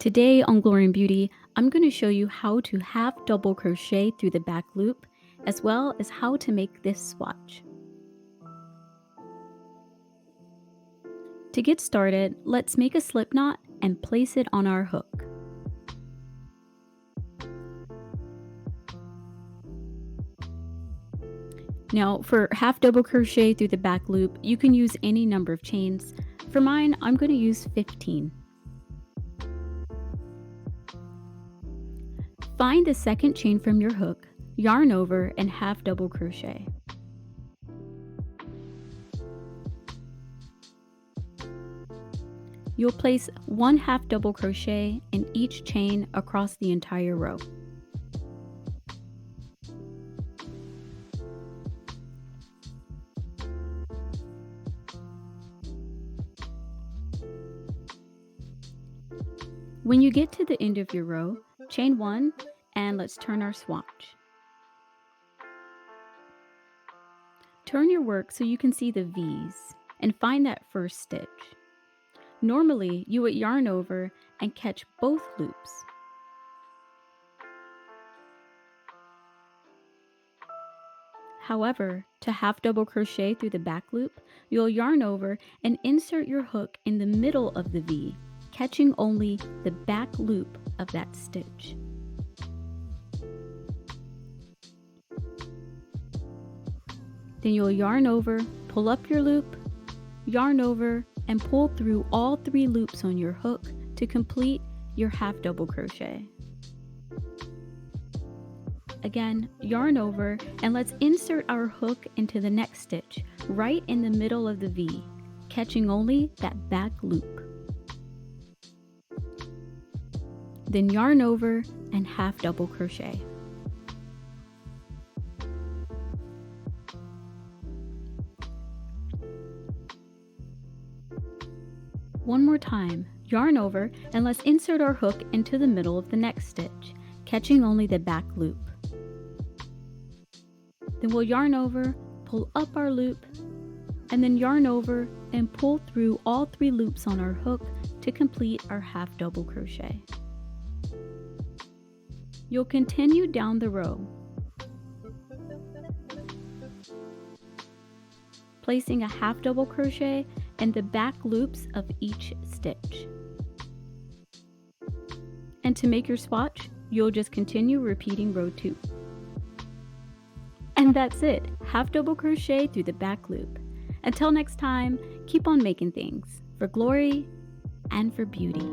Today on Glory and Beauty, I'm going to show you how to half double crochet through the back loop, as well as how to make this swatch. To get started, let's make a slip knot and place it on our hook. Now, for half double crochet through the back loop, you can use any number of chains. For mine, I'm going to use 15. Find the second chain from your hook, yarn over, and half double crochet. You'll place one half double crochet in each chain across the entire row. When you get to the end of your row, chain one and let's turn our swatch. Turn your work so you can see the V's and find that first stitch. Normally, you would yarn over and catch both loops. However, to half double crochet through the back loop, you'll yarn over and insert your hook in the middle of the V, catching only the back loop of that stitch. Then you'll yarn over, pull up your loop, yarn over, and pull through all 3 loops on your hook to complete your half double crochet. Again, yarn over, and let's insert our hook into the next stitch, right in the middle of the V, catching only that back loop. Then yarn over and half double crochet. One more time, yarn over, and let's insert our hook into the middle of the next stitch, catching only the back loop. Then we'll yarn over, pull up our loop, and then yarn over and pull through all 3 loops on our hook to complete our half double crochet. You'll continue down the row, placing a half double crochet in the back loops of each stitch. And to make your swatch, you'll just continue repeating row 2. And that's it, half double crochet through the back loop. Until next time, keep on making things for glory and for beauty.